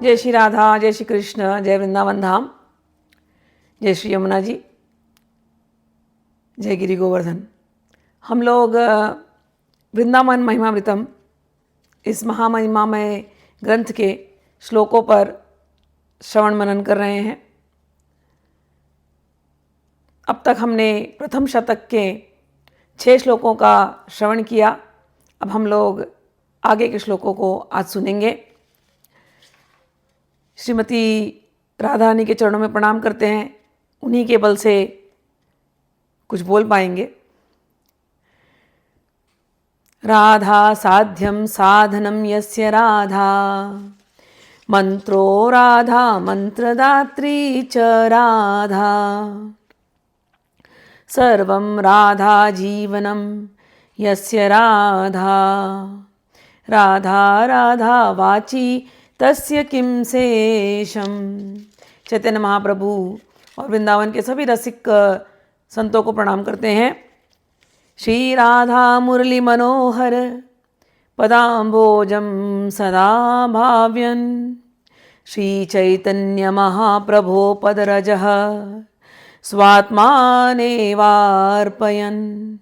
जय श्री राधा, जय श्री कृष्ण, जय वृंदावन धाम, जय श्री यमुना जी, जय गिरि गोवर्धन। हम लोग वृंदावन महिमामृतम इस महामहिमामय ग्रंथ के श्लोकों पर श्रवण मनन कर रहे हैं। अब तक हमने प्रथम शतक के 6 श्लोकों का श्रवण किया। अब हम लोग आगे के श्लोकों को आज सुनेंगे। श्रीमती राधा रानी के चरणों में प्रणाम करते हैं, उन्हीं के बल से कुछ बोल पाएंगे। राधा साध्यम साधनम यस्य राधा, मंत्रो राधा मंत्रदात्री च राधा, सर्वं राधा जीवनम यस्य राधा, राधा राधा वाची तस्य किम शेषम। चैतन्य महाप्रभु और वृंदावन के सभी रसिक संतों को प्रणाम करते हैं। श्री राधा मुरली मनोहर पदाम्बोजम सदा भाव्यन, श्री चैतन्य महाप्रभो पदरजः स्वात्मानेवार्पयन्,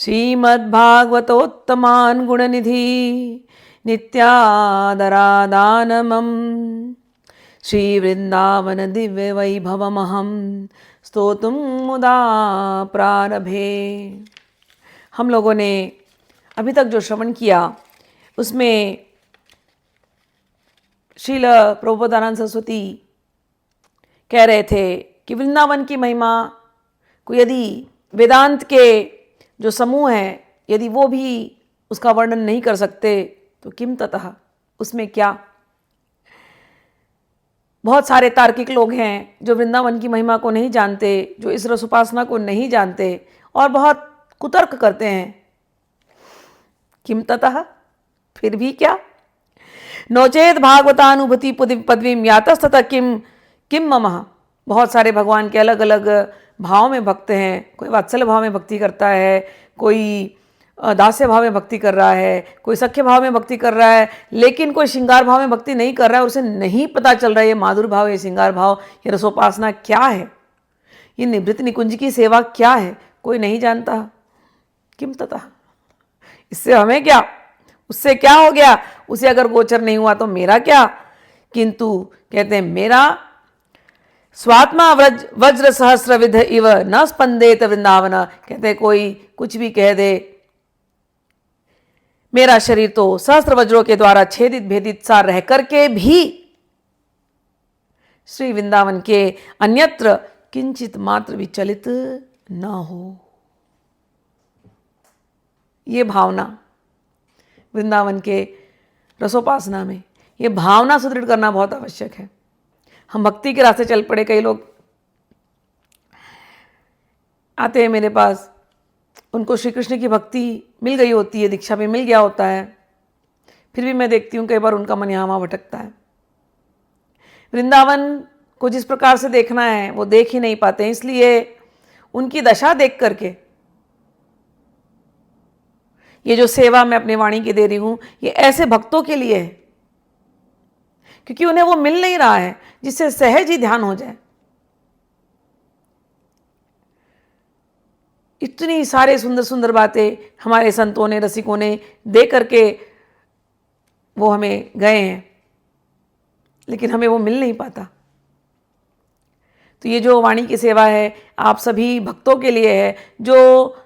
श्रीमद्भागवतोत्तमान् गुणनिधि नित्यादरादानमं, श्रीवृन्दावन दिव्यवैभवमहं स्तोतुं मुदा प्रारभे। हम लोगों ने अभी तक जो श्रवण किया उसमें श्रील प्रभुपादानंद सरस्वती कह रहे थे कि वृंदावन की महिमा को यदि वेदांत के जो समूह हैं यदि वो भी उसका वर्णन नहीं कर सकते तो किम ततः, उसमें क्या। बहुत सारे तार्किक लोग हैं जो वृंदावन की महिमा को नहीं जानते, जो इस रस उपासना को नहीं जानते और बहुत कुतर्क करते हैं। किम ततः, फिर भी क्या। नोचेत भागवतानुभूति पदवीम यातस्ततः किम किम ममः। बहुत सारे भगवान के अलग अलग भाव में भक्त हैं। कोई वात्सल्य भाव में भक्ति करता है, कोई दास्य भाव में भक्ति कर रहा है, कोई सख्य भाव में भक्ति कर रहा है, लेकिन कोई श्रृंगार भाव में भक्ति नहीं कर रहा है और उसे नहीं पता चल रहा है ये माधुर भाव, ये श्रृंगार भाव, ये रसोपासना क्या है, ये निवृत्त निकुंज की सेवा क्या है, कोई नहीं जानता। किम ततः, इससे हमें क्या, उससे क्या हो गया, उसे अगर गोचर नहीं हुआ तो मेरा क्या। किंतु कहते हैं मेरा स्वात्मा वज्र सहस्र विध इव न स्पंदेत वृंदावन। कहते हैं कोई कुछ भी कह दे, मेरा शरीर तो सहस्त्र वज्रों के द्वारा छेदित भेदित सा रह करके भी श्री वृंदावन के अन्यत्र किंचित मात्र विचलित न हो। ये भावना वृंदावन के रसोपासना में, ये भावना सुदृढ़ करना बहुत आवश्यक है। हम भक्ति के रास्ते चल पड़े, कई लोग आते हैं मेरे पास, उनको श्री कृष्ण की भक्ति मिल गई होती है, दीक्षा भी मिल गया होता है, फिर भी मैं देखती हूँ कई बार उनका मन यहाँ वहाँ भटकता है। वृंदावन को जिस प्रकार से देखना है वो देख ही नहीं पाते, इसलिए उनकी दशा देख करके ये जो सेवा मैं अपनी वाणी की दे रही हूँ ये ऐसे भक्तों के लिए है, क्योंकि उन्हें वो मिल नहीं रहा है जिससे सहज ही ध्यान हो जाए। इतनी सारे सुंदर सुंदर बातें हमारे संतों ने, रसिकों ने दे करके वो हमें गए हैं, लेकिन हमें वो मिल नहीं पाता। तो ये जो वाणी की सेवा है आप सभी भक्तों के लिए है, जो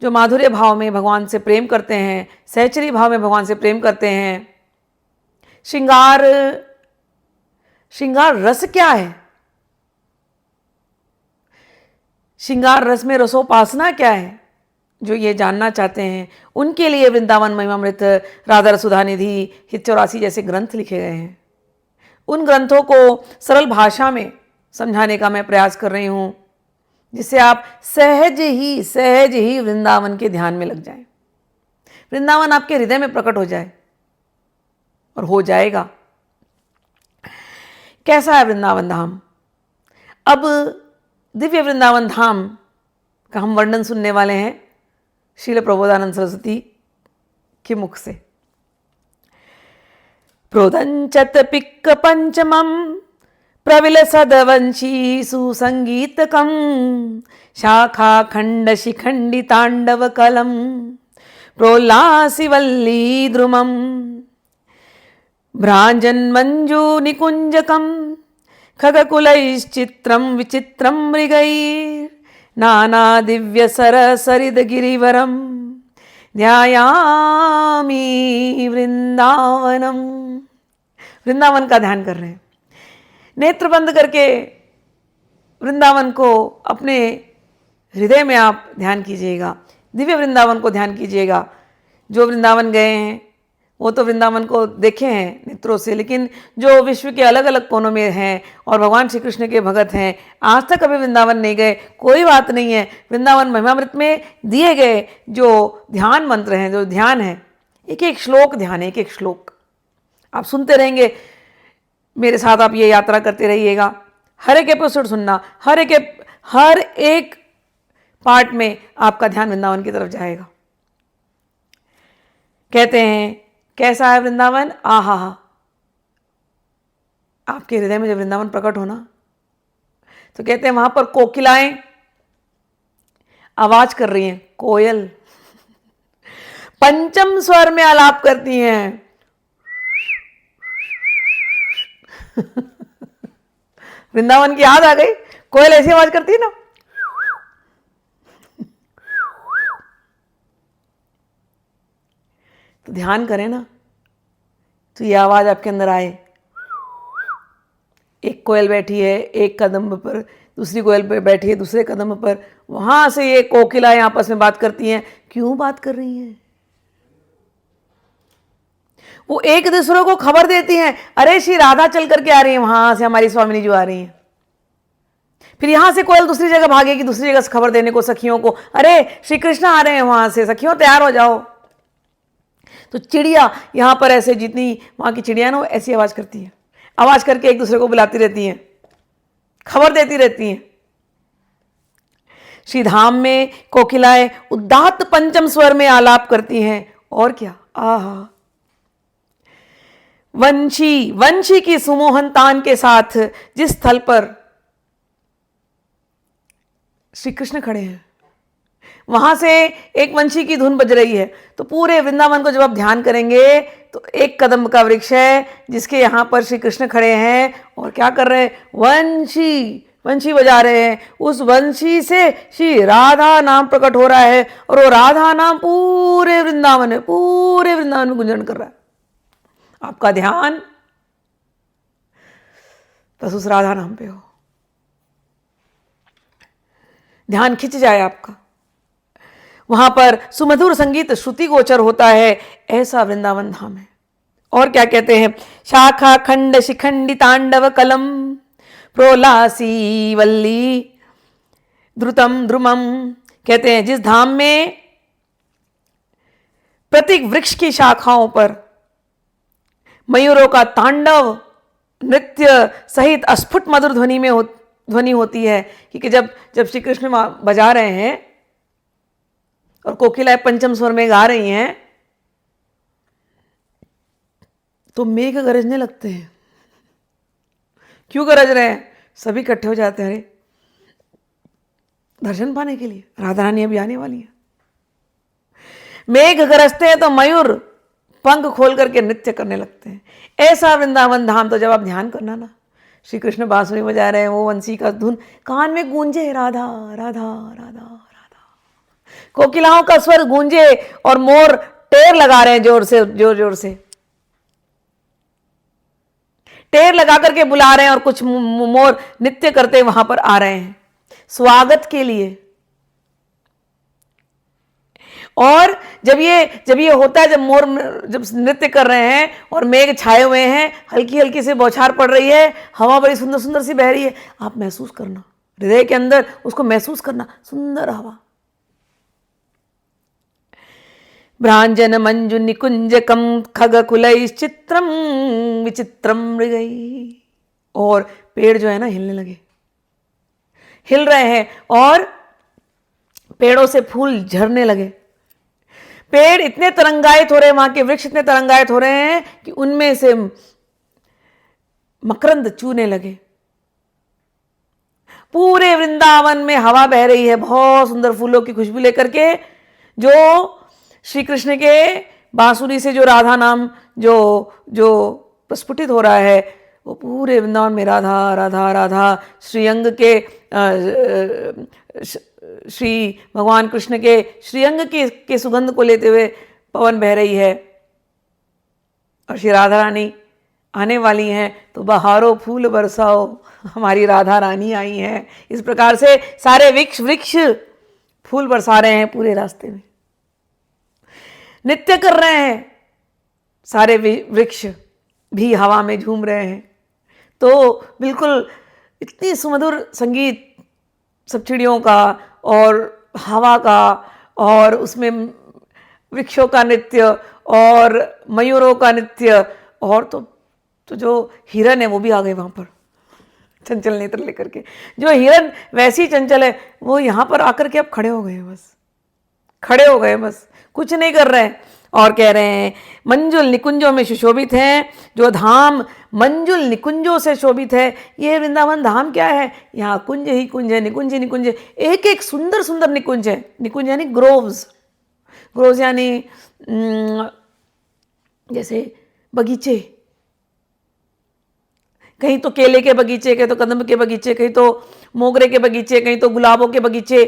माधुर्य भाव में भगवान से प्रेम करते हैं, सहचरी भाव में भगवान से प्रेम करते हैं। श्रृंगार रस क्या है, श्रृंगार रस में रसोपासना क्या है, जो ये जानना चाहते हैं उनके लिए वृंदावन महिमामृत, राधा रसुधा निधि, हित 84 जैसे ग्रंथ लिखे गए हैं। उन ग्रंथों को सरल भाषा में समझाने का मैं प्रयास कर रही हूँ, जिससे आप सहज ही वृंदावन के ध्यान में लग जाएं, वृंदावन आपके हृदय में प्रकट हो जाए, और हो जाएगा। कैसा है वृंदावन धाम। अब दिव्य वृंदावन धाम का हम वर्णन सुनने वाले हैं श्रील प्रबोधानंद सरस्वती के मुख से। प्रोदंचत पिक्क पंचमम प्रविलसदवंशी सुसंगीतकम शाखा खंड शिखंडी तांडव कलम प्रोल्लासिवल्ली द्रुमम भ्रांजन मंजू निकुंजकम खगकुलैश्चित्रं विचित्रं मृगैर् नाना दिव्य सरसरिद गिरिवरम ध्यायामि वृंदावनम। वृंदावन का ध्यान कर रहे हैं। नेत्र बंद करके वृंदावन को अपने हृदय में आप ध्यान कीजिएगा, दिव्य वृंदावन को ध्यान कीजिएगा। जो वृंदावन गए हैं वो तो वृंदावन को देखे हैं नेत्रों से, लेकिन जो विश्व के अलग अलग कोनों में हैं और भगवान श्री कृष्ण के भगत हैं, आज तक कभी वृंदावन नहीं गए, कोई बात नहीं है। वृंदावन महिमामृत में दिए गए जो ध्यान मंत्र हैं, जो ध्यान है, एक एक श्लोक ध्यान है, एक एक श्लोक आप सुनते रहेंगे। मेरे साथ आप ये यात्रा करते रहिएगा। हर एक एपिसोड सुनना, हर एक पार्ट में आपका ध्यान वृंदावन की तरफ जाएगा। कहते हैं कैसा है वृंदावन? आहा हा। आपके हृदय में जब वृंदावन प्रकट होना तो कहते हैं वहां पर कोकिलाएं आवाज कर रही हैं, कोयल पंचम स्वर में आलाप करती हैं। वृंदावन की याद आ गई। कोयल ऐसी आवाज करती है ना। तो ध्यान करें ना तो ये आवाज आपके अंदर आए। एक कोयल बैठी है एक कदम पर, दूसरी कोयल पे बैठी है दूसरे कदम पर, वहां से ये कोकिलाएं आपस में बात करती हैं। क्यों बात कर रही हैं? वो एक दूसरे को खबर देती हैं, अरे श्री राधा चल करके आ रही है, वहां से हमारी स्वामिनी जो आ रही हैं। फिर यहां से कोयल दूसरी जगह भागेगी, दूसरी जगह से खबर देने को सखियों को, अरे श्री कृष्ण आ रहे हैं वहां से, सखियों तैयार हो जाओ। तो चिड़िया यहां पर ऐसे जितनी वहां की चिड़िया ना ऐसी आवाज करती है, आवाज करके एक दूसरे को बुलाती रहती हैं, खबर देती रहती हैं। श्री धाम में कोकिलाएं उदात्त पंचम स्वर में आलाप करती हैं। और क्या, आहा। वंशी की सुमोहन तान के साथ जिस स्थल पर श्री कृष्ण खड़े हैं वहां से एक वंशी की धुन बज रही है। तो पूरे वृंदावन को जब आप ध्यान करेंगे तो एक कदम का वृक्ष है जिसके यहां पर श्री कृष्ण खड़े हैं और क्या कर रहे हैं? वंशी बजा रहे हैं। उस वंशी से श्री राधा नाम प्रकट हो रहा है और वो राधा नाम पूरे वृंदावन में गुंजन कर रहा है। आपका ध्यान बस उस राधा नाम पे हो, ध्यान खिंच जाए आपका। वहां पर सुमधुर संगीत श्रुति गोचर होता है, ऐसा वृंदावन धाम है। और क्या कहते हैं? शाखा खंड शिखंडी तांडव कलम प्रोलासी वल्ली द्रुतम द्रुमम। कहते हैं जिस धाम में प्रत्येक वृक्ष की शाखाओं पर मयूरों का तांडव नृत्य सहित अस्फुट मधुर ध्वनि होती है, क्योंकि जब श्री कृष्ण बजा रहे हैं और कोकिलाएं पंचम स्वर में गा रही हैं तो मेघ गरजने लगते हैं। क्यों गरज रहे हैं? सभी इकट्ठे हो जाते हैं, अरे दर्शन पाने के लिए, राधा रानी अभी आने वाली है। मेघ गरजते हैं तो मयूर पंख खोल करके नृत्य करने लगते हैं। ऐसा वृंदावन धाम। तो जब आप ध्यान करना ना, श्री कृष्ण बांसुरी बजा रहे हैं, वो वंशी का धुन कान में गूंजे, राधा राधा राधा राधा, कोकिलाओं का स्वर गूंजे और मोर टेर लगा रहे हैं जोर से टेर लगा करके बुला रहे हैं और कुछ मोर नृत्य करते वहां पर आ रहे हैं स्वागत के लिए। और जब ये होता है, जब मोर जब नृत्य कर रहे हैं और मेघ छाए हुए हैं, हल्की हल्की से बौछार पड़ रही है, हवा बड़ी सुंदर सुंदर सी बह रही है, आप महसूस करना हृदय के अंदर, उसको महसूस करना, सुंदर हवा। भ्रांजन मंजु निकुंजकम खगकुलैश्चित्रम विचित्रम मृगैः। और पेड़ जो है ना हिलने लगे, हिल रहे हैं और पेड़ों से फूल झरने लगे। पेड़ इतने तरंगायित हो रहे हैं, वहां के वृक्ष इतने तरंगायित हो रहे हैं कि उनमें से मकरंद चूने लगे। पूरे वृंदावन में हवा बह रही है बहुत सुंदर फूलों की खुशबू लेकर के, जो श्री कृष्ण के बांसुरी से जो राधा नाम जो जो प्रस्फुटित हो रहा है, वो पूरे वृंदावन में राधा राधा राधा श्रीअंग के श्री भगवान कृष्ण के श्रीअंग के सुगंध को लेते हुए पवन बह रही है। और श्री राधा रानी आने वाली हैं, तो बहारो फूल बरसाओ, हमारी राधा रानी आई हैं। इस प्रकार से सारे वृक्ष फूल बरसा रहे हैं पूरे रास्ते में, नृत्य कर रहे हैं, सारे वृक्ष भी हवा में झूम रहे हैं। तो बिल्कुल इतनी सुमधुर संगीत सब चिड़ियों का और हवा का, और उसमें वृक्षों का नृत्य और मयूरों का नृत्य, और तो जो हिरन है वो भी आ गए वहाँ पर चंचल नेत्र लेकर के। जो हिरन वैसी चंचल है, वो यहाँ पर आकर के अब खड़े हो गए, बस खड़े हो गए, बस कुछ नहीं कर रहे हैं। और कह रहे हैं मंजुल निकुंजों में सुशोभित हैं। जो धाम मंजुल निकुंजों से शोभित है, ये वृंदावन धाम क्या है, यहाँ कुंज ही कुंज है, निकुंज ही निकुंज है, एक एक सुंदर सुंदर निकुंज है। निकुंज यानी ग्रोव्स, ग्रोव्स यानी जैसे बगीचे, कहीं तो केले के बगीचे, कहीं तो कदम्ब के बगीचे, कहीं तो मोगरे के बगीचे, कहीं तो गुलाबों के बगीचे,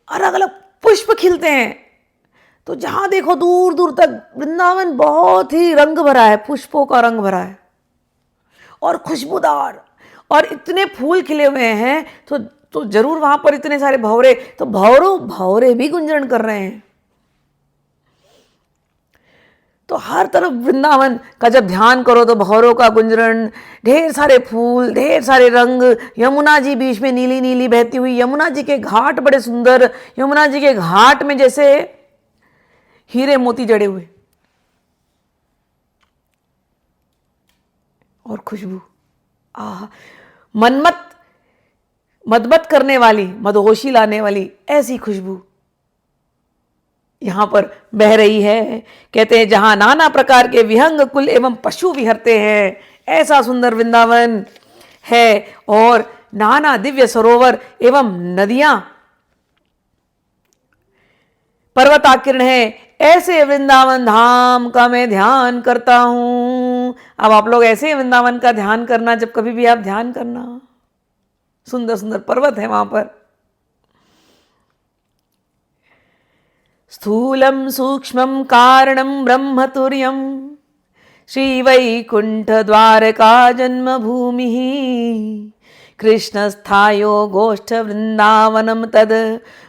अलग अलग पुष्प खिलते हैं। तो जहां देखो दूर दूर तक वृंदावन बहुत ही रंग भरा है, पुष्पों का रंग भरा है और खुशबूदार, और इतने फूल खिले हुए हैं। तो जरूर वहां पर इतने सारे भंवरे, तो भंवरे भी गुंजन कर रहे हैं। तो हर तरफ वृंदावन का जब ध्यान करो तो भंवरों का गुंजन, ढेर सारे फूल, ढेर सारे रंग, यमुना जी बीच में नीली नीली बहती हुई, यमुना जी के घाट बड़े सुंदर, यमुना जी के घाट में जैसे हीरे मोती जड़े हुए, और खुशबू आह, मदमत करने वाली, मदहोशी लाने वाली ऐसी खुशबू यहां पर बह रही है। कहते हैं जहां नाना प्रकार के विहंग कुल एवं पशु विहरते हैं, ऐसा सुंदर वृंदावन है। और नाना दिव्य सरोवर एवं नदियां पर्वताकीर्ण है, ऐसे वृंदावन धाम का मैं ध्यान करता हूं। अब आप लोग ऐसे वृंदावन का ध्यान करना, जब कभी भी आप ध्यान करना, सुंदर सुंदर पर्वत है वहां पर। स्थूलम सूक्ष्मम कारणम ब्रह्मतुर्यम श्रीवैकुंठ द्वारका जन्मभूमि कृष्णस्थायो गोष्ठ वृंदावनम तद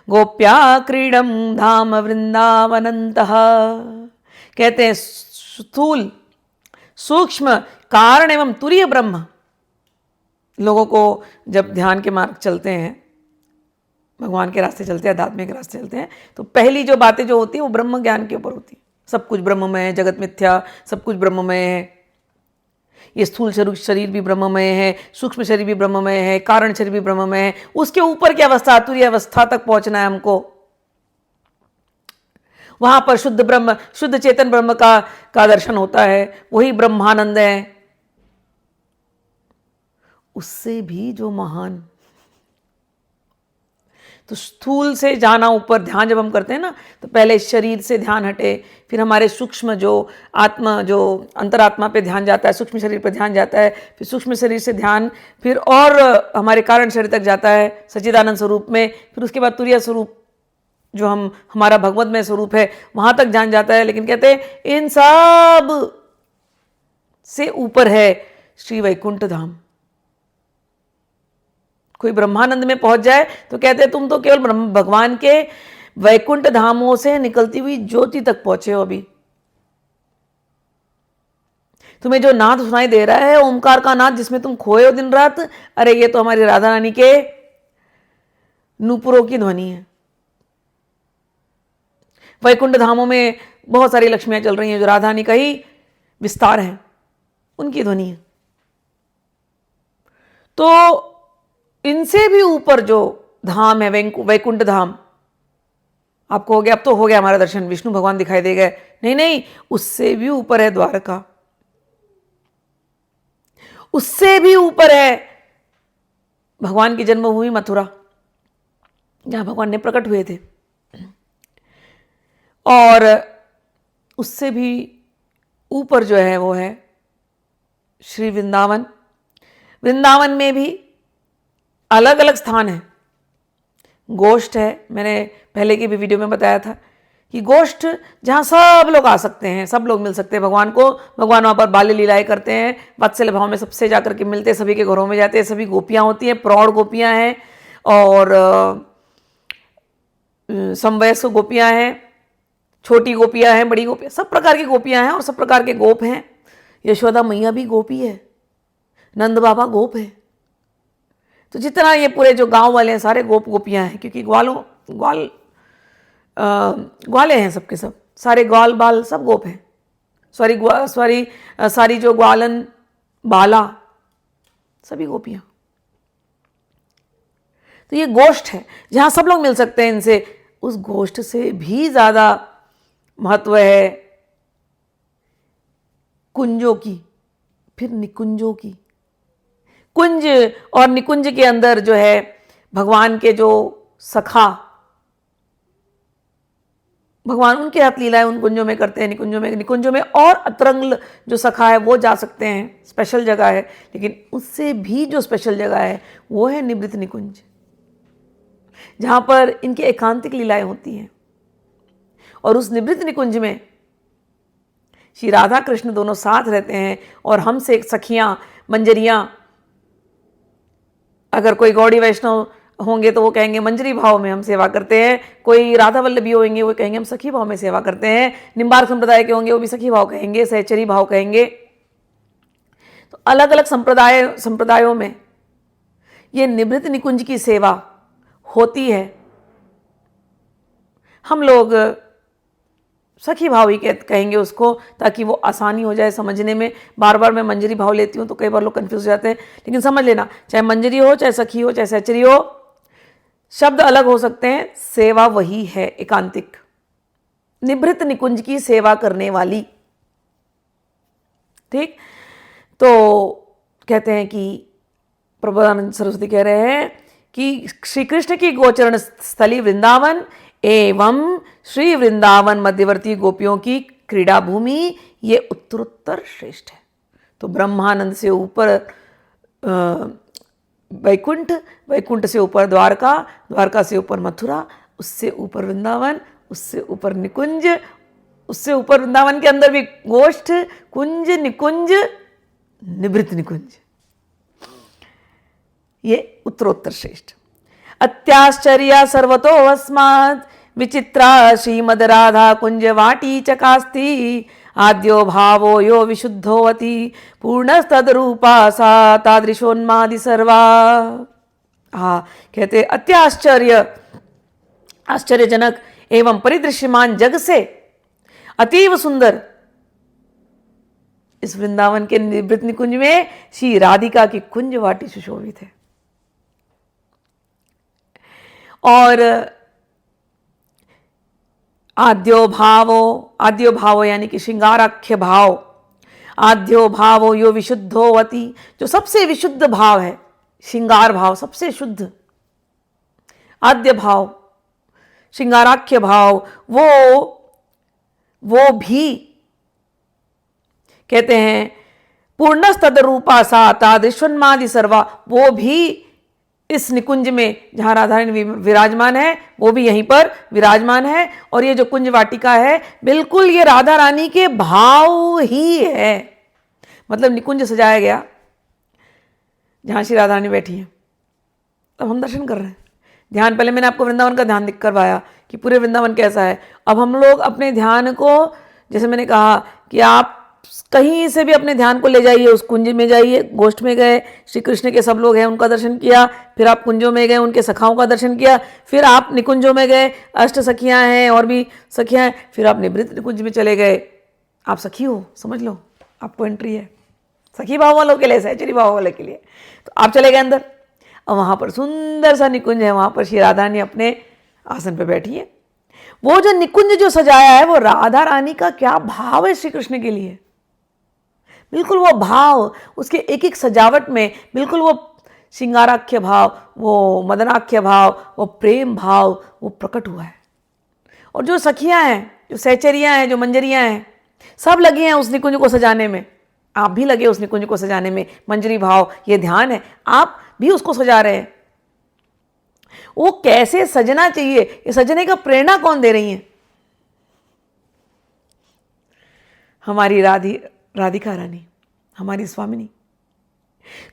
गोप्या क्रीडम धाम वृंदावनंतः। कहते हैं स्थूल सूक्ष्म कारण एवं तुरीय ब्रह्म। लोगों को जब ध्यान के मार्ग चलते हैं, भगवान के रास्ते चलते हैं, आध्यात्मिक रास्ते चलते हैं, तो पहली जो बातें जो होती है वो ब्रह्म ज्ञान के ऊपर होती है। सब कुछ ब्रह्ममय है, जगत मिथ्या, सब कुछ ब्रह्ममय है। ये स्थूल शरीर भी ब्रह्ममय है, सूक्ष्म शरीर भी ब्रह्ममय है, कारण शरीर भी ब्रह्ममय है। उसके ऊपर की अवस्था, तुरीय अवस्था तक पहुंचना है हमको। वहां पर शुद्ध ब्रह्म, शुद्ध चेतन ब्रह्म का दर्शन होता है, वही ब्रह्मानंद है। उससे भी जो महान, तो स्थूल से जाना ऊपर, ध्यान जब हम करते हैं ना, तो पहले शरीर से ध्यान हटे, फिर हमारे सूक्ष्म जो आत्मा, जो अंतरात्मा पे ध्यान जाता है, सूक्ष्म शरीर पे ध्यान जाता है, फिर सूक्ष्म शरीर से ध्यान फिर और हमारे कारण शरीर तक जाता है सच्चिदानंद स्वरूप में, फिर उसके बाद तुरीय स्वरूप जो हमारा भगवतमय स्वरूप है, वहां तक ध्यान जाता है। लेकिन कहते हैं इन सब से ऊपर है श्री वैकुंठ धाम। कोई ब्रह्मानंद में पहुंच जाए तो कहते हैं तुम तो केवल भगवान के वैकुंठ धामों से निकलती हुई ज्योति तक पहुंचे हो। अभी तुम्हें जो नाद सुनाई दे रहा है, ओमकार का नाद, जिसमें तुम खोए हो दिन रात, अरे ये तो हमारी राधा रानी के नूपुरों की ध्वनि है। वैकुंठ धामों में बहुत सारी लक्ष्मियां चल रही हैं, जो राधा रानी का ही विस्तार है, उनकी ध्वनि है। तो इनसे भी ऊपर जो धाम है वैकुंठ धाम, आपको हो गया, अब तो हो गया हमारा दर्शन, विष्णु भगवान दिखाई दे गए। नहीं नहीं, उससे भी ऊपर है द्वारका, उससे भी ऊपर है भगवान की जन्मभूमि मथुरा, जहां भगवान ने प्रकट हुए थे। और उससे भी ऊपर जो है वो है श्री वृंदावन। वृंदावन में भी अलग अलग स्थान है। गोष्ठ है, मैंने पहले की भी वीडियो में बताया था कि गोष्ठ जहाँ सब लोग आ सकते हैं, सब लोग मिल सकते हैं भगवान को। भगवान वहाँ पर बाल्य लीलाएं करते हैं, वात्सल्य भाव में सबसे जाकर के मिलते हैं, सभी के घरों में जाते हैं, सभी गोपियाँ होती हैं, प्रौढ़ गोपियाँ हैं और समवयस्क गोपियाँ हैं, छोटी गोपियाँ हैं, बड़ी गोपियाँ, सब प्रकार की गोपियाँ हैं और सब प्रकार के गोप हैं। यशोदा मैया भी गोपी है, नंद बाबा गोप है। तो जितना ये पूरे जो गांव वाले हैं सारे गोप गोपियाँ हैं, क्योंकि ग्वाले हैं सबके सब, सारे ग्वाल बाल सब गोप हैं। सारी जो ग्वालन बाला सभी गोपियाँ। तो ये गोष्ठ है जहाँ सब लोग मिल सकते हैं इनसे। उस गोष्ठ से भी ज़्यादा महत्व है कुंजों की, फिर निकुंजों की। कुंज और निकुंज के अंदर जो है भगवान के जो सखा, भगवान उनके हाथ लीलाएं उन कुंजों में करते हैं। निकुंजों में और अतरंग जो सखा है वो जा सकते हैं, स्पेशल जगह है। लेकिन उससे भी जो स्पेशल जगह है वो है निवृत्त निकुंज, जहां पर इनकी एकांतिक लीलाएं होती हैं। और उस निवृत्त निकुंज में श्री राधा कृष्ण दोनों साथ रहते हैं और हमसे सखियां मंजरियां, अगर कोई गौड़ी वैष्णव होंगे तो वो कहेंगे मंजरी भाव में हम सेवा करते हैं, कोई राधा वल्लभी होंगे वो कहेंगे हम सखी भाव में सेवा करते हैं, निम्बार्क संप्रदाय के होंगे वो भी सखी भाव कहेंगे, सहचरी भाव कहेंगे। तो अलग अलग संप्रदायों में ये निवृत्त निकुंज की सेवा होती है। हम लोग सखी भाव ही कहेंगे उसको, ताकि वो आसानी हो जाए समझने में। बार बार मैं मंजरी भाव लेती हूँ तो कई बार लोग कंफ्यूज हो जाते हैं, लेकिन समझ लेना, चाहे मंजरी हो, चाहे सखी हो, चाहे सहचरी हो, शब्द अलग हो सकते हैं, सेवा वही है एकांतिक, निवृत्त निकुंज की सेवा करने वाली। ठीक, तो कहते हैं कि प्रबोधानंद सरस्वती कह रहे हैं कि श्री कृष्ण की गोचरण स्थली वृंदावन एवं श्री वृंदावन मध्यवर्ती गोपियों की क्रीड़ा भूमि ये उत्तरोत्तर श्रेष्ठ है। तो ब्रह्मानंद से ऊपर वैकुंठ, वैकुंठ से ऊपर द्वारका, द्वारका से ऊपर मथुरा, उससे ऊपर वृंदावन, उससे ऊपर निकुंज, उससे ऊपर वृंदावन के अंदर भी गोष्ठ, कुंज, निकुंज, निवृत्त निकुंज, ये उत्तरोत्तर श्रेष्ठ। अत्याश्चर्या सर्वतो अस्मात् विचित्रा श्रीमद राधा कुंज वाटी चकास्ति आद्यो भावो यो विशुद्धोवती पूर्णस्तद्रूपा सा तादृशोन्मादि सर्वा। हाँ, कहते अत्याश्चर्य, आश्चर्यजनक एवं परिदृश्यमान जग से अतीव सुंदर इस वृंदावन के निवृत्त निकुंज में श्री राधिका की कुंज वाटी सुशोभित है। और आद्यो भावो यानी कि श्रृंगाराख्य भाव, आद्यो भावो यो विशुद्धोवती, जो सबसे विशुद्ध भाव है, श्रृंगार भाव सबसे शुद्ध, आद्य भाव, श्रृंगाराख्य भाव, वो भी कहते हैं पूर्णस्तद्रूपा सा तादृशोन्मादि सर्वा, वो भी इस निकुंज में जहाँ राधा रानी विराजमान है वो भी यहीं पर विराजमान है। और ये जो कुंज वाटिका है बिल्कुल ये राधा रानी के भाव ही है, मतलब निकुंज सजाया गया जहाँ श्री राधा रानी बैठी है, तब हम दर्शन कर रहे हैं। ध्यान, पहले मैंने आपको वृंदावन का ध्यान दिख करवाया कि पूरे वृंदावन कैसा है। अब हम लोग अपने ध्यान को, जैसे मैंने कहा कि आप कहीं से भी अपने ध्यान को ले जाइए, उस कुंज में जाइए, गोष्ठ में गए, श्री कृष्ण के सब लोग हैं उनका दर्शन किया, फिर आप कुंजों में गए उनके सखाओं का दर्शन किया, फिर आप निकुंजों में गए, अष्ट सखियां हैं और भी सखियां हैं, फिर आप निवृत्त निकुंज में चले गए, आप सखी हो, समझ लो आपको एंट्री है, सखी भाव वालों के लिए, सहचरी भाव वालों के लिए। तो आप चले गए अंदर, और वहाँ पर सुंदर सा निकुंज है, वहाँ पर श्री राधा रानी अपने आसन पर बैठी है। वो जो निकुंज जो सजाया है वो राधा रानी का क्या भाव है श्री कृष्ण के लिए। बिल्कुल वो भाव उसके एक एक सजावट में, बिल्कुल वो श्रृंगाराख्य भाव, वो मदनाख्य भाव, वो प्रेम भाव वो प्रकट हुआ है। और जो सखियां हैं, जो सहचरियां हैं, जो मंजरियां हैं, सब लगी हैं उस निकुंज को सजाने में। आप भी लगे उस निकुंज को सजाने में। मंजरी भाव ये ध्यान है, आप भी उसको सजा रहे हैं। वो कैसे सजना चाहिए, ये सजने का प्रेरणा कौन दे रही है? हमारी राधिका रानी, हमारी स्वामिनी।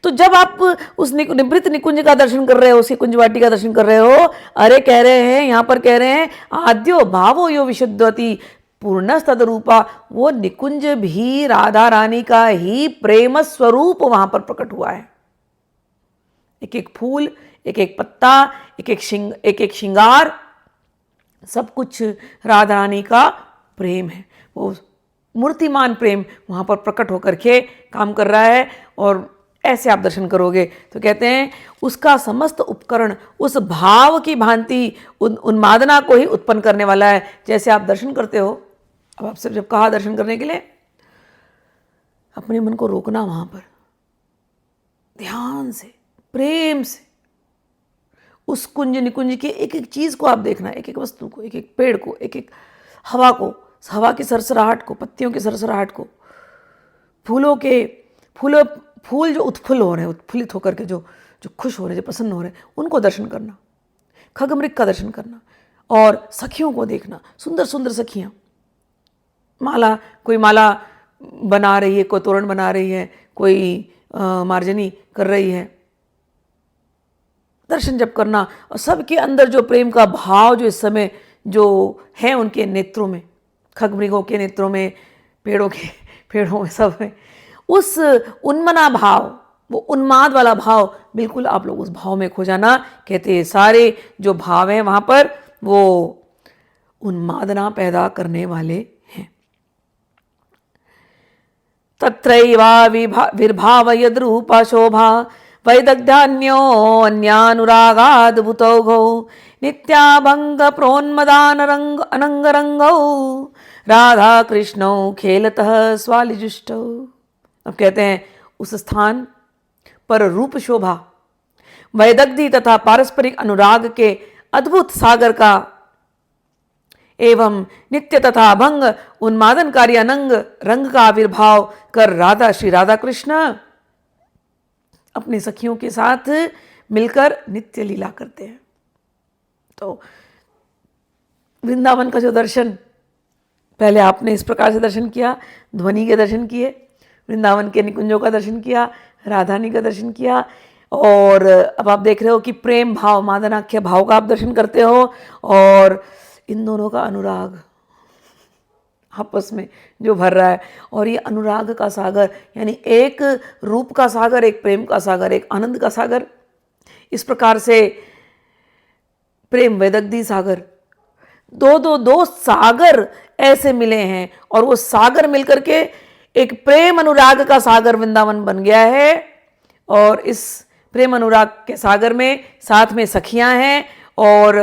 तो जब आप उस निवृत्त निकुंज का दर्शन कर रहे हो, उसकी कुंजवाटी का दर्शन कर रहे हो, अरे कह रहे हैं यहां पर, कह रहे हैं आद्यो भावो यो विशुद्धवती पूर्णस्तद रूपा, वो निकुंज भी राधा रानी का ही प्रेम स्वरूप वहां पर प्रकट हुआ है। एक एक फूल, एक एक पत्ता, एक एक श्रृंगार, सब कुछ राधा रानी का प्रेम है। वो मूर्तिमान प्रेम वहां पर प्रकट होकर के काम कर रहा है। और ऐसे आप दर्शन करोगे तो कहते हैं उसका समस्त उपकरण उस भाव की भांति उन्मादना को ही उत्पन्न करने वाला है। जैसे आप दर्शन करते हो, अब आपसे जब कहा दर्शन करने के लिए, अपने मन को रोकना, वहां पर ध्यान से, प्रेम से उस कुंज निकुंज की एक एक चीज को आप देखना, एक एक वस्तु को, एक एक पेड़ को, एक एक हवा को, हवा की सरसराहट को, पत्तियों की सरसराहट को, फूल जो उत्फुल्ल हो रहे हैं, उत्फुल्लित होकर के जो जो खुश हो रहे हैं, जो प्रसन्न हो रहे हैं, उनको दर्शन करना, खगमृग का दर्शन करना, और सखियों को देखना, सुंदर सुंदर सखियां, कोई माला बना रही है, कोई तोरण बना रही है, कोई मार्जनी कर रही है, दर्शन जब करना, और सबके अंदर जो प्रेम का भाव जो इस समय जो है उनके नेत्रों में, खगमृगों के नेत्रों में, पेड़ों में सब है, उस उन्मना भाव, वो उन्माद वाला भाव, बिल्कुल आप लोग उस भाव में खो जाना। कहते हैं सारे जो भाव हैं वहां पर वो उन्मादना पैदा करने वाले हैं। तत्रैवा विर्भाव यद्रूपा शोभा वैदग्ध्यान्यो अन्यानुरागाद्भुतौघौ नित्याभंग प्रोन्मदान अनंगरंगौ राधा कृष्णौ खेलतः स्वालिजुष्टौ। अब कहते हैं उस स्थान पर रूप शोभा, वैदग्धि तथा पारस्परिक अनुराग के अद्भुत सागर का एवं नित्य तथा भंग उन्मादनकारी अनंग रंग का आविर्भाव कर श्री राधा कृष्ण अपनी सखियों के साथ मिलकर नित्य लीला करते हैं। तो वृंदावन का जो दर्शन, पहले आपने इस प्रकार से दर्शन किया, ध्वनि के दर्शन किए, वृंदावन के निकुंजों का दर्शन किया, राधानी का दर्शन किया, और अब आप देख रहे हो कि प्रेम भाव, मादनाख्य भाव का आप दर्शन करते हो, और इन दोनों का अनुराग आपस में जो भर रहा है। और ये अनुराग का सागर, यानी एक रूप का सागर, एक प्रेम का सागर, एक आनंद का सागर, इस प्रकार से प्रेम वैदग्धी सागर, दो सागर ऐसे मिले हैं, और वो सागर मिलकर के एक प्रेम अनुराग का सागर वृंदावन बन गया है। और इस प्रेम अनुराग के सागर में साथ में सखियां हैं, और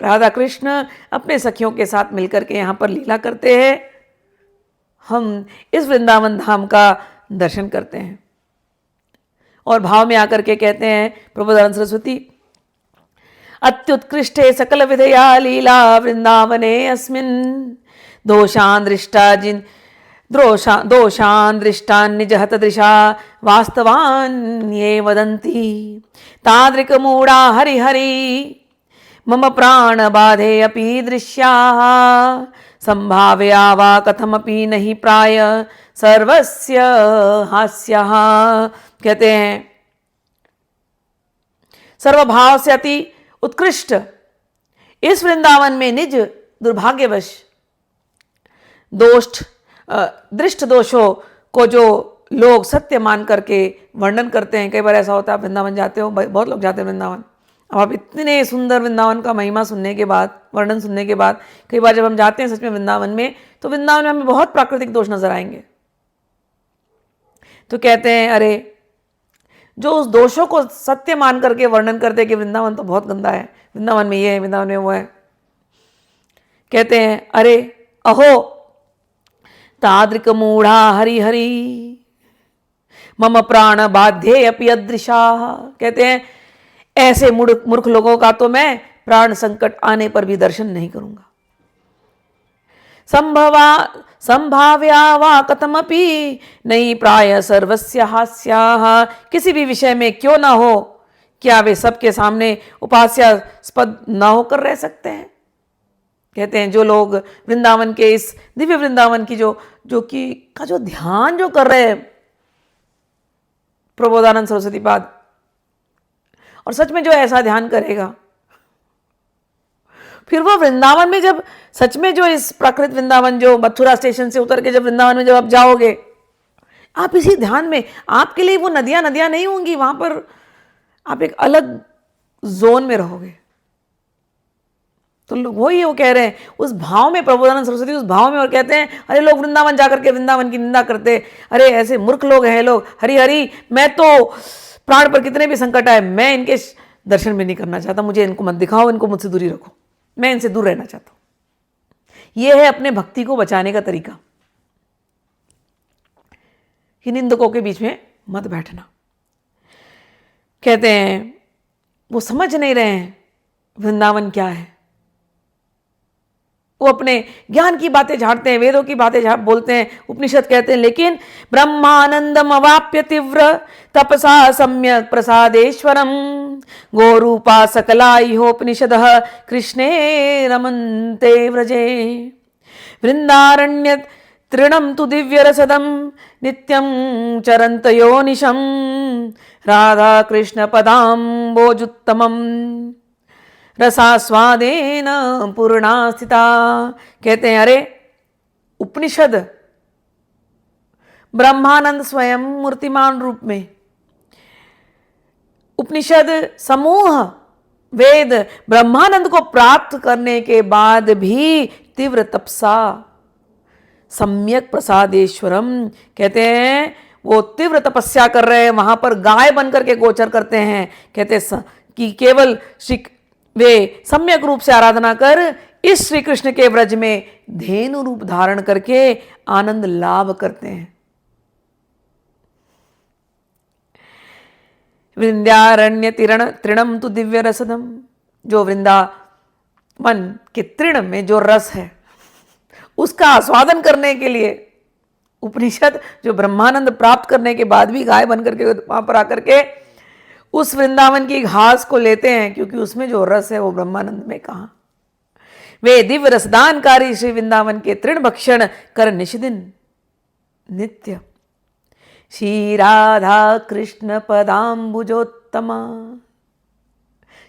राधा कृष्ण अपने सखियों के साथ मिलकर के यहाँ पर लीला करते हैं। हम इस वृंदावन धाम का दर्शन करते हैं, और भाव में आकर के कहते हैं प्रबोधानंद सरस्वती, अत्युत्कृष्टे सकल विधया लीला वृंदावने अस्मिन् दोषान् दृष्टान् निजहत दृशा वास्तवान् ये वदन्ति तादृक मूढ़ा हरि हरि मम प्राण बाधे अपि दृश्याः संभाव्या वा कथमपि नहीं प्राय सर्वस्य हास्यः। कहते हैं सर्वभाव से अति उत्कृष्ट इस वृंदावन में निज दुर्भाग्यवश दृष्ट दोषों को जो लोग सत्य मान करके वर्णन करते हैं। कई बार ऐसा होता है, आप वृंदावन जाते हो, बहुत लोग जाते हैं वृंदावन, अब आप इतने सुंदर वृंदावन का महिमा सुनने के बाद, वर्णन सुनने के बाद, कई बार जब हम जाते हैं सच में वृंदावन में, तो वृंदावन में हमें बहुत प्राकृतिक दोष नजर आएंगे। तो कहते हैं अरे, जो उस दोषों को सत्य मान करके वर्णन करते हैं कि वृंदावन तो बहुत गंदा है, वृंदावन में ये है, वृंदावन में वो है, कहते हैं अरे अहो तादृक मूढ़ा हरि हरि मम प्राण बाध्ये अपि अदृशा। कहते हैं ऐसे मूर्ख लोगों का तो मैं प्राण संकट आने पर भी दर्शन नहीं करूंगा। संभाव्या वा कथमपि नहीं प्राय सर्वस्य हास्याः। किसी भी विषय में क्यों ना हो, क्या वे सबके सामने उपास्यास्पद ना होकर रह सकते हैं। कहते हैं जो लोग वृंदावन के इस दिव्य वृंदावन की जो ध्यान जो कर रहे हैं प्रबोधानंद सरस्वती पाद, और सच में जो ऐसा ध्यान करेगा, फिर वो वृंदावन में जब सच में जो इस प्राकृत वृंदावन जो मथुरा स्टेशन से उतर के जब वृंदावन में जब आप जाओगे, आप इसी ध्यान में, आपके लिए वो नदियां नहीं होंगी, वहां पर आप एक अलग जोन में रहोगे। तो वही वो कह रहे हैं उस भाव में, प्रबोधानंद सरस्वती उस भाव में, और कहते हैं अरे लोग वृंदावन जाकर के वृंदावन की निंदा करते, अरे ऐसे मूर्ख लोग हैं लोग, हरि हरि मैं तो प्राण पर कितने भी संकट आए मैं इनके दर्शन भी नहीं करना चाहता, मुझे इनको मत दिखाओ, इनको मुझसे दूरी रखो, मैं इनसे दूर रहना चाहता हूं। यह है अपने भक्ति को बचाने का तरीका कि निंदकों के बीच में मत बैठना। कहते हैं वो समझ नहीं रहे हैं वृंदावन क्या है, वो अपने ज्ञान की बातें झाड़ते हैं, वेदों की बातें बोलते हैं, उपनिषद कहते हैं, लेकिन ब्रह्मानंदम अवाप्य तीव्र तपसा सम्यक प्रसादेश्वरम गोरूपा सकला इहोपनिषद कृष्णे रमन्ते व्रजे वृंदारण्य तृणम तु दिव्य रसदम नित्यं चरंत योनिशम राधा कृष्ण पदाम्बोजुत्तमम रसास्वादेन पूर्णा स्थिता। कहते हैं अरे उपनिषद ब्रह्मानंद स्वयं मूर्तिमान रूप में, उपनिषद समूह वेद ब्रह्मानंद को प्राप्त करने के बाद भी तीव्र तपसा सम्यक प्रसादेश्वरम, कहते हैं वो तीव्र तपस्या कर रहे हैं, वहां पर गाय बनकर के गोचर करते हैं। कहते हैं कि केवल वे सम्यक रूप से आराधना कर इस श्री कृष्ण के व्रज में धेनु रूप धारण करके आनंद लाभ करते हैं। वृंदारण्य तृणम तु दिव्य रसदम, जो वृंदावन के तृण में जो रस है उसका आस्वादन करने के लिए उपनिषद जो ब्रह्मानंद प्राप्त करने के बाद भी गाय बनकर के वहां पर आकर के उस वृंदावन की घास को लेते हैं, क्योंकि उसमें जो रस है वो ब्रह्मानंद में कहां। वे दिव्य रसदानकारी श्री वृंदावन के तृण भक्षण कर निषिदिन नित्य श्री राधा कृष्ण पदाम्बुजोत्तमा,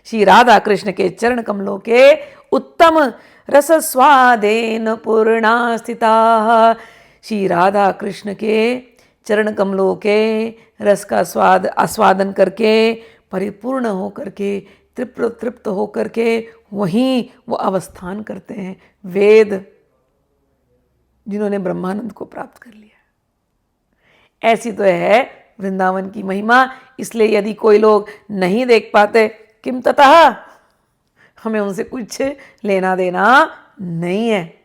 श्री राधा कृष्ण के चरण कमलों के उत्तम रस स्वादेन पूर्णा स्थिता। श्री राधा कृष्ण के चरण कमलों के रस का स्वाद आस्वादन करके परिपूर्ण होकर के तृप्त होकर के वहीं वो अवस्थान करते हैं वेद जिन्होंने ब्रह्मानंद को प्राप्त कर लिया। ऐसी तो है वृंदावन की महिमा। इसलिए यदि कोई लोग नहीं देख पाते, किम ततः, हमें उनसे कुछ लेना देना नहीं है।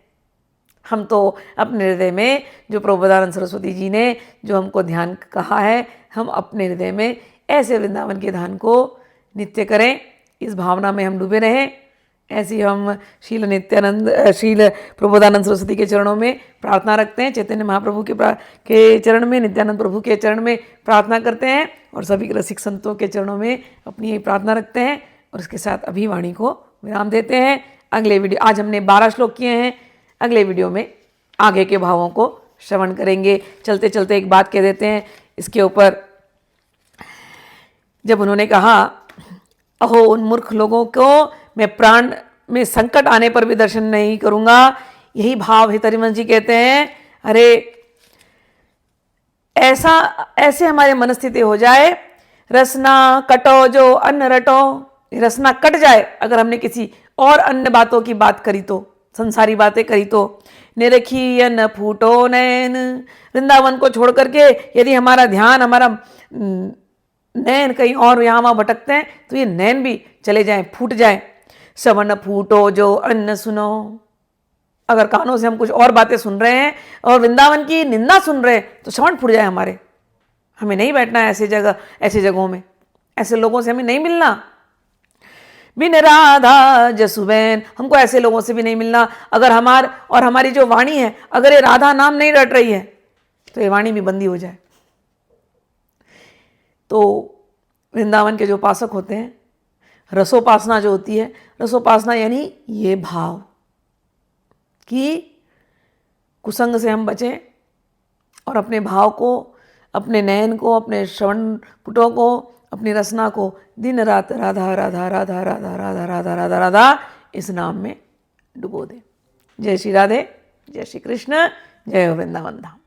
हम तो अपने हृदय में जो प्रबोधानंद सरस्वती जी ने जो हमको ध्यान कहा है, हम अपने हृदय में ऐसे वृंदावन के ध्यान को नित्य करें, इस भावना में हम डूबे रहें। ऐसी हम शील प्रबोधानंद सरस्वती के चरणों में प्रार्थना रखते हैं, चैतन्य महाप्रभु के चरण में, नित्यानंद प्रभु के चरण में प्रार्थना करते हैं, और सभी रसिक संतों के चरणों में अपनी यही प्रार्थना रखते हैं। और इसके साथ अभी वाणी को विराम देते हैं। अगले वीडियो, आज हमने 12 श्लोक किए हैं, अगले वीडियो में आगे के भावों को श्रवण करेंगे। चलते चलते एक बात कह देते हैं इसके ऊपर। जब उन्होंने कहा अहो उन मूर्ख लोगों को मैं प्राण में संकट आने पर भी दर्शन नहीं करूंगा, यही भाव हितरिवंश जी कहते हैं अरे ऐसे हमारे मनस्थिति हो जाए, रसना कटो जो अन्न रटो, रसना कट जाए अगर हमने किसी और अन्य बातों की बात करी तो, संसारी बातें करी तो। निरखी न फूटो नैन, वृंदावन को छोड़ करके यदि हमारा ध्यान, हमारा नैन कहीं और यहाँ वहाँ भटकते हैं तो ये नैन भी चले जाएं, फूट जाएं। श्रवण फूटो जो अन्न सुनो, अगर कानों से हम कुछ और बातें सुन रहे हैं और वृंदावन की निंदा सुन रहे हैं तो श्रवण फूट जाए हमारे। हमें नहीं बैठना है ऐसी जगह, ऐसी जगहों में, ऐसे लोगों से हमें नहीं मिलना। बिन राधा जसुबैन, हमको ऐसे लोगों से भी नहीं मिलना। अगर हमारी जो वाणी है, अगर ये राधा नाम नहीं रट रही है तो ये वाणी भी बंदी हो जाए। तो वृंदावन के जो उपासक होते हैं, रसोपासना जो होती है, रसोपासना यानी ये भाव कि कुसंग से हम बचें और अपने भाव को, अपने नयन को, अपने श्रवण पुटों को, अपनी रसना को दिन रात राधा राधा राधा राधा राधा राधा राधा राधा इस नाम में डुबो दें। जय श्री राधे, जय श्री कृष्ण, जय हो वृंदावन धाम।